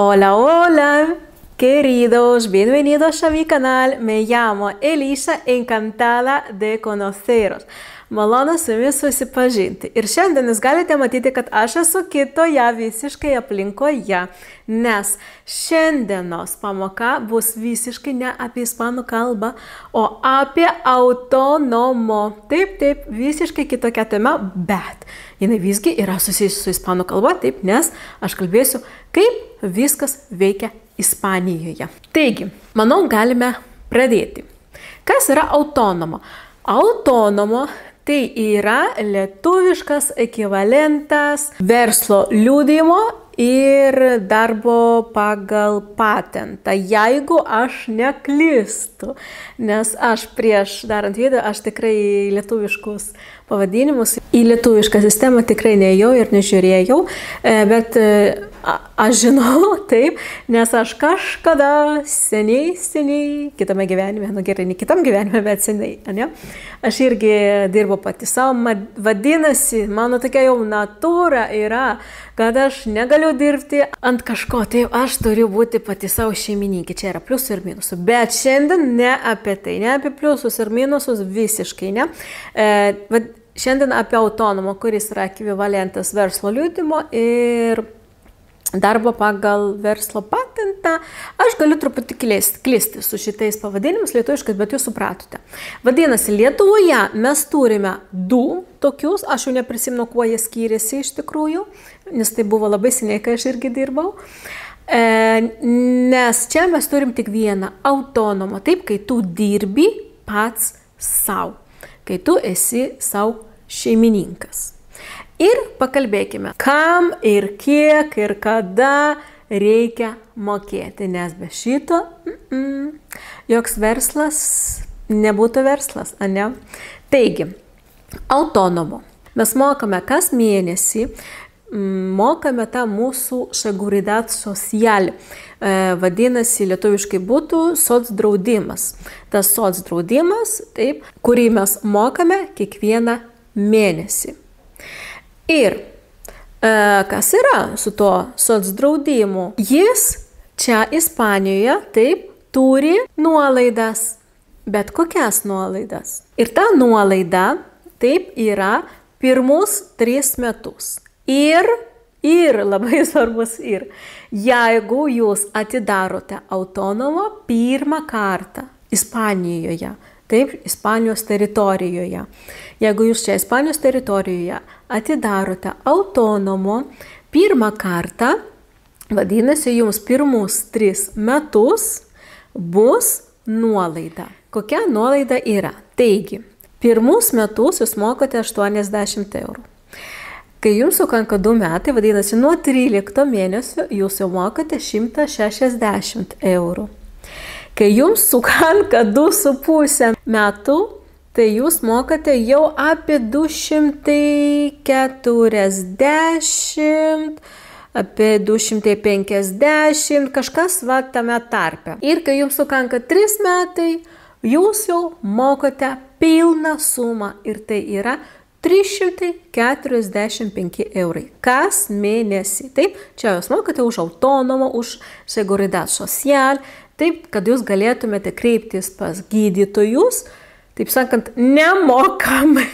Hola, hola, queridos, bienvenidos a mi canal. Me llamo Elisa, encantada de conoceros. Malonu su jumis susipažinti. Ir šiandien jūs galite matyti, kad aš esu kitoje visiškai aplinkoje, nes šiandienos pamoka bus visiškai ne apie ispanų kalbą, o apie autonomo. Taip, visiškai kitokia tema, bet jinai visgi yra susijusi su ispanų kalba, taip, nes aš kalbėsiu, kaip viskas veikia Ispanijoje. Taigi, manau, galime pradėti. Kas yra autonomo? Autonomo tai yra lietuviškas ekvivalentas verslo liudijimo ir darbo pagal patentą, jeigu aš neklystu, nes aš prieš darant video, aš tikrai lietuviškus pavadinimus, į lietuvišką sistemą tikrai neėjau ir nežiūrėjau, bet aš žinau taip, nes aš kažkada seniai, kitame gyvenime, nu gerai, ne kitam gyvenime, bet seniai, ne? Aš irgi dirbu pati savo, vadinasi, mano tokia jau natūra yra, kad aš negaliu dirbti ant kažko, tai aš turiu būti pati savo šeimininkė, čia yra pliusų ir minusų, bet šiandien ne apie tai, ne apie pliusus ir minusus visiškai, ne? Šiandien apie autonomą, kuris yra ekvivalentas verslo liudijimo ir darbo pagal verslo patentą. Aš galiu truputį klysti su šitais pavadinimus lietuviškai, bet jūs supratote. Vadinasi, Lietuvoje mes turime du tokius, aš jau neprisimenu, kuo jie skiriasi iš tikrųjų, nes tai buvo labai seniai, kai aš irgi dirbau. Nes čia mes turim tik vieną autonomą, taip, kai tu dirbi pats savo, kai tu esi savo šeimininkas. Ir pakalbėkime, kam ir kiek ir kada reikia mokėti, nes be šito joks verslas nebūtų verslas, ne? Taigi, autonomo. Mes mokame kas mėnesį, mokame tą mūsų seguridad social. Vadinasi, lietuviškai būtų socdraudimas. Tas socdraudimas, taip, kurį mes mokame kiekvieną mėnesį. Ir kas yra su to socdraudimu? Jis čia Ispanijoje, taip, turi nuolaidas. Bet kokias nuolaidas? Ir ta nuolaida, taip, yra pirmus 3 metus. Ir labai svarbus ir, jeigu jūs atidarote autonomą pirmą kartą Ispanijoje, taip, Ispanijos teritorijoje. Jeigu jūs čia Ispanijos teritorijoje atidarote autonomo pirmą kartą, vadinasi, jums pirmus 3 metus bus nuolaida. Kokia nuolaida yra? Taigi, pirmus metus jūs mokate 80 eurų. Kai jums sukanka 2 metai, vadinasi, nuo 13 mėnesio jūs jau mokate 160 eurų. Kai jums sukanka 2,5 metų, tai jūs mokate jau apie 240, apie 250, kažkas va tame tarpe. Ir kai jums sukanka 3 metai, jūs jau mokate pilną sumą ir tai yra 345 eurai kas mėnesį. Taip, čia jūs mokate už autonomą, už seguridad social, taip, kad jūs galėtumėte kreiptis pas gydytojus, taip sakant, nemokamai.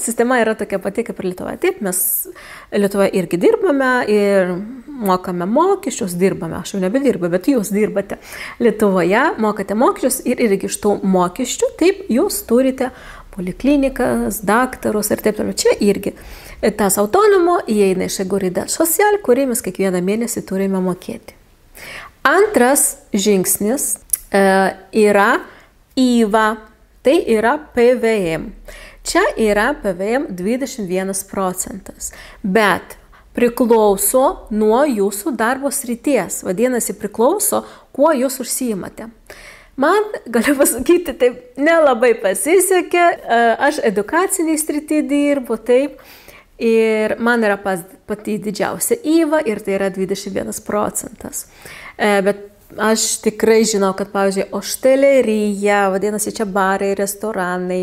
Sistema yra tokia pati kaip ir Lietuvoje. Taip, mes Lietuvoje irgi dirbame ir mokame mokesčius, dirbame, aš jau nebedirbu, bet jūs dirbate Lietuvoje, mokate mokesčius ir irgi iš tų mokesčių, taip, jūs turite poliklinikas, daktarus ir taip toliau. Čia irgi tas autonomo įeina į seguridad social, kurį mes kiekvieną mėnesį turime mokėti. Antras žingsnis yra IVA, tai yra PVM. Čia yra PVM 21%, bet priklauso nuo jūsų darbo srities, vadinasi, priklauso, kuo jūs užsiimate. Man, galiu pasakyti, taip nelabai pasisekė, aš edukaciniai srity dirbu, taip, ir man yra pati didžiausia IVA ir tai yra 21%. Bet aš tikrai žinau, kad, pavyzdžiui, oštelerija, vadinasi, čia barai, restoranai,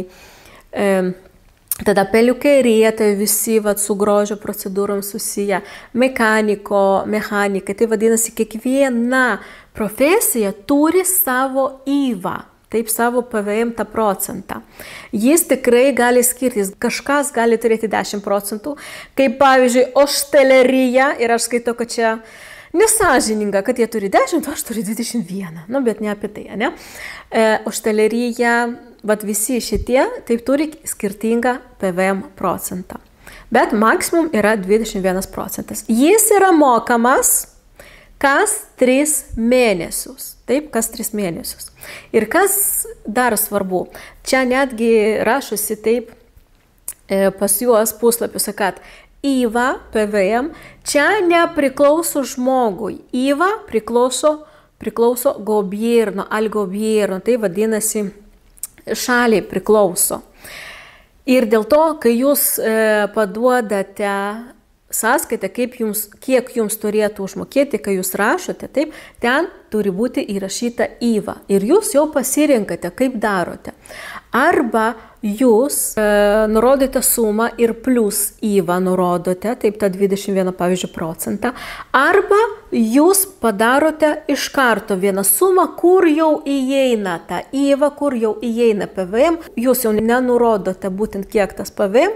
Tada peliukerija, tai visi su grožio procedūrom susiję, mechanikai, tai vadinasi, kiekviena profesija turi savo įvą, taip savo PVM tą procentą. Jis tikrai gali skirtis, kažkas gali turėti 10%, kaip pavyzdžiui, oštelerija, ir aš skaitau, kad čia nesąžininga, kad jie turi 10, o aš turiu 21, bet ne apie tai, ne? Oštelerija, visi šitie taip turi skirtingą PVM procentą. Bet maksimum yra 21%. Jis yra mokamas kas 3 mėnesius. Taip, kas 3 mėnesius. Ir kas dar svarbu, čia netgi rašosi taip pas juos puslapiuose, kad įva, PVM, čia nepriklauso žmogui. Įva priklauso gobierno, al gobierno, tai vadinasi šaliai priklauso. Ir dėl to, kai jūs paduodate sąskaitą, kiek jums turėtų užmokėti, kai jūs rašote, taip, ten turi būti įrašyta įva. Ir jūs jau pasirinkate, kaip darote. Arba jūs nurodote sumą ir plus įva nurodote, taip, tą 21, pavyzdžiui, procentą. Arba jūs padarote iš karto vieną sumą, kur jau įeina ta įva, kur jau įeina PVM. Jūs jau nenurodote būtent kiek tas PVM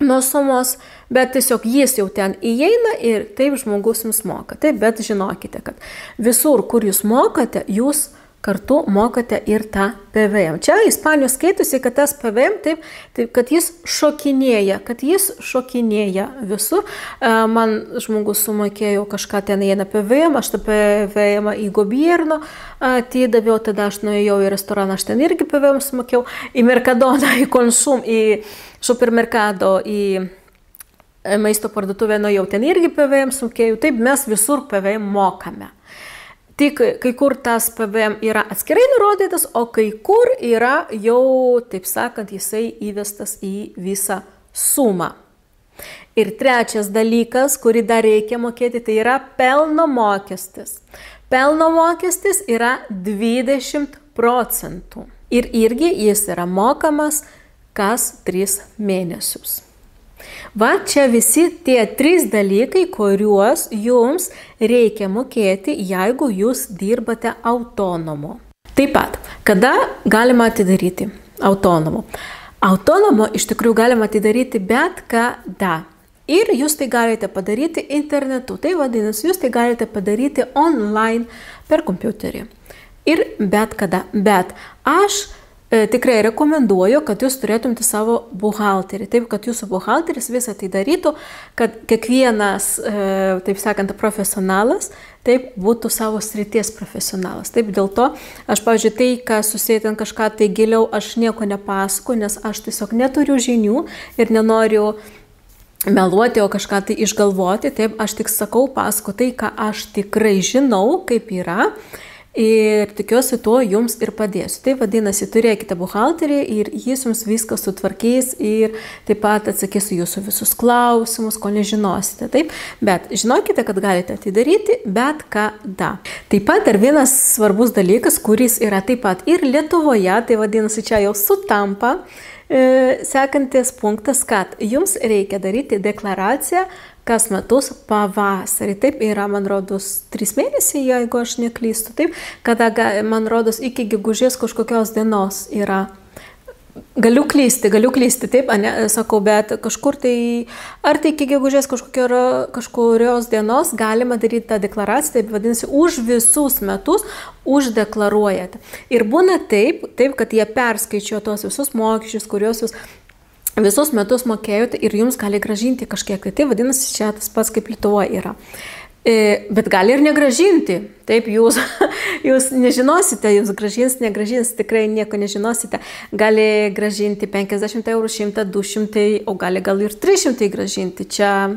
nuo sumos, bet tiesiog jis jau ten įeina ir taip žmogus jums moka. Taip, bet žinokite, kad visur, kur jūs mokate, jūs kartu mokate ir tą PVM. Čia Ispanijos skaitosi, kad tas PVM, taip, kad jis šokinėja visur. Man žmogus sumokėjo kažką ten įeina PVM, aš tą PVM į gobierno atidaviau, tada aš nuėjau į restoraną, aš ten irgi PVM sumokėjau, į Mercadona, į Consum, į supermercado, į maisto parduotuvę nuėjau, ten irgi PVM sumokėjau. Taip, mes visur PVM mokame. Tik kai kur tas PVM yra atskirai nurodytas, o kai kur yra jau, taip sakant, jisai įvestas į visą sumą. Ir trečias dalykas, kurį dar reikia mokėti, tai yra pelno mokestis. Pelno mokestis yra 20%. Ir irgi jis yra mokamas kas 3 mėnesius. Va čia visi tie 3 dalykai, kuriuos jums reikia mokėti, jeigu jūs dirbate autonomu. Taip pat, kada galima atidaryti autonomu? Autonomu iš tikrųjų galima atidaryti bet kada. Ir jūs tai galite padaryti internetu. Tai vadinasi, jūs tai galite padaryti online per kompiuterį. Ir bet kada. Bet aš tikrai rekomenduoju, kad jūs turėtumėte savo buhalterį. Taip, kad jūsų buhalteris visą tai darytų, kad kiekvienas, taip sakant, profesionalas, taip, būtų savo srities profesionalas. Taip, dėl to aš, pavyzdžiui, tai, ką susėtent kažką tai giliau, aš nieko nepasakoju, nes aš tiesiog neturiu žinių ir nenoriu meluoti, o kažką tai išgalvoti. Taip, aš tik sakau, pasakoju tai, ką aš tikrai žinau, kaip yra. Ir tikiuosi tuo jums ir padėsiu. Tai vadinasi, turėkite buhalterį ir jis jums viską sutvarkys ir taip pat atsakys jūsų visus klausimus, ko nežinosite. Taip? Bet žinokite, kad galite atidaryti bet kada. Taip pat dar vienas svarbus dalykas, kuris yra taip pat ir Lietuvoje, tai vadinasi, čia jau sutampa. Sekantis punktas, kad jums reikia daryti deklaraciją kas metus pavasarį. Taip, yra, man rodos, 3 mėnesiai, jeigu aš neklystu. Taip, kada, man rodos, iki gegužės kažkokios dienos yra. Galiu klysti, taip, sakau, bet kažkur tai, ar tai iki gegužės kažkurios dienos galima daryti tą deklaraciją, taip vadinasi, už visus metus uždeklaruojate. Ir būna taip, kad jie perskaičiuoja tos visus mokesčius, kuriuos jūs visus metus mokėjote ir jums gali gražinti kažkiek. Tai vadinasi, čia tas pats kaip Lietuvoje yra. Bet gali ir negražinti. Taip, jūs nežinosite, jūs negražins, tikrai nieko nežinosite. Gali gražinti 50 eurų, 100, 200, o gal ir 300 gražinti. Čia,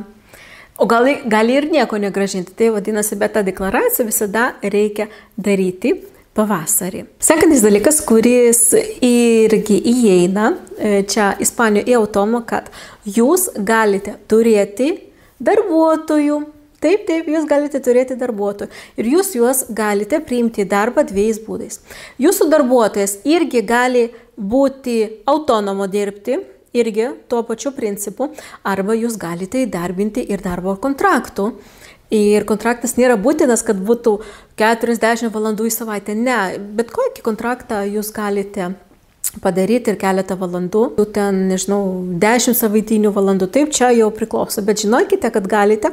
o gali ir nieko negražinti. Tai vadinasi, bet tą deklaraciją visada reikia daryti pavasarį. Sekantis dalykas, kuris irgi įeina čia Ispanijoje į autonomą, kad jūs galite turėti darbuotojų. Taip, jūs galite turėti darbuotojų ir jūs juos galite priimti į darbą 2 būdais. Jūsų darbuotojas irgi gali būti autonomo dirbti irgi tuo pačiu principu, arba jūs galite įdarbinti ir darbo kontraktų. Ir kontraktas nėra būtinas, kad būtų 40 valandų į savaitę. Ne, bet kokį kontraktą jūs galite padaryti ir keletą valandų. Ten, nežinau, 10 savaitinių valandų. Taip, čia jau priklauso. Bet žinokite, kad galite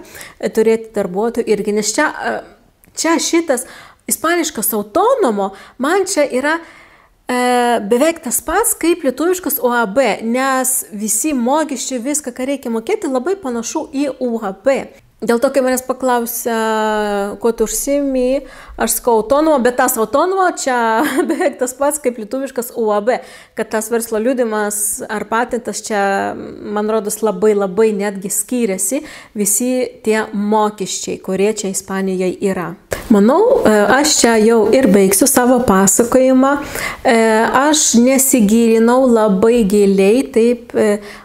turėti darbuotojų irgi. Nes čia šitas ispaniškas autonomo, man čia yra beveik tas pats kaip lietuviškas UAB, nes visi mokesčiai, viską, ką reikia mokėti, labai panašu į UAB. Dėl to, kai manęs paklausia, kuo tu užsiimi, aš sakau autonomo, bet tas autonomo čia beveik tas pats kaip lietuviškas UAB, kad tas verslo liudijimas ar patentas čia, man rodos, labai netgi skiriasi visi tie mokesčiai, kurie čia Ispanijoje yra. Manau, aš čia jau ir baigsiu savo pasakojimą. Aš nesigilinau labai giliai, taip,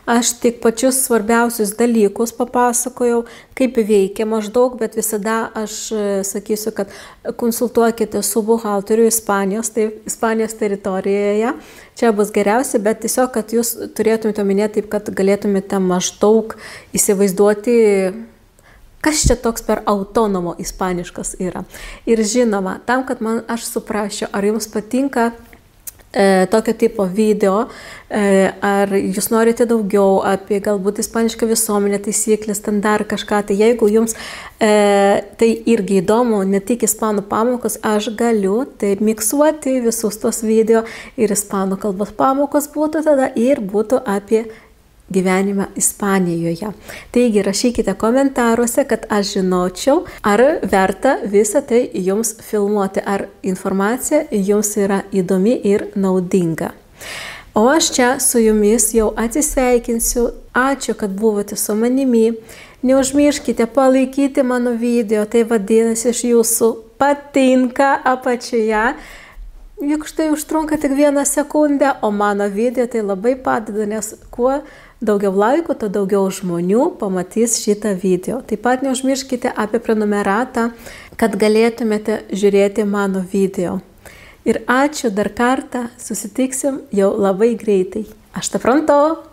aš tik pačius svarbiausius dalykus papasakojau, kaip veikia maždaug, bet visada aš sakysiu, kad konsultuokite su buhalteriu Ispanijos teritorijoje. Čia bus geriausia, bet tiesiog, kad jūs turėtumėte omenyje taip, kad galėtumėte maždaug įsivaizduoti, kas čia toks per autonomo ispaniškas yra. Ir žinoma, tam, kad aš suprasčiau, ar jums patinka tokio tipo video, ar jūs norite daugiau apie galbūt ispanišką visuomenę, taisyklės, ten dar kažką, tai jeigu jums tai irgi įdomu, ne tik ispanų pamokos, aš galiu taip miksuoti visus tos video ir ispanų kalbos pamokos būtų tada ir būtų apie gyvenimą Ispanijoje. Taigi rašykite komentaruose, kad aš žinočiau, ar verta visą tai jums filmuoti, ar informacija jums yra įdomi ir naudinga. O aš čia su jumis jau atsisveikinsiu. Ačiū, kad buvote su manimi. Neužmirškite palaikyti mano video, tai vadinasi iš jūsų patinka apačioje. Juk štai užtrunka tik 1 sekundę, o mano video tai labai padeda, nes kuo daugiau laikų, to daugiau žmonių pamatys šitą video. Taip pat neužmirškite apie prenumeratą, kad galėtumėte žiūrėti mano video. Ir ačiū dar kartą, susitiksim jau labai greitai. Hasta pronto!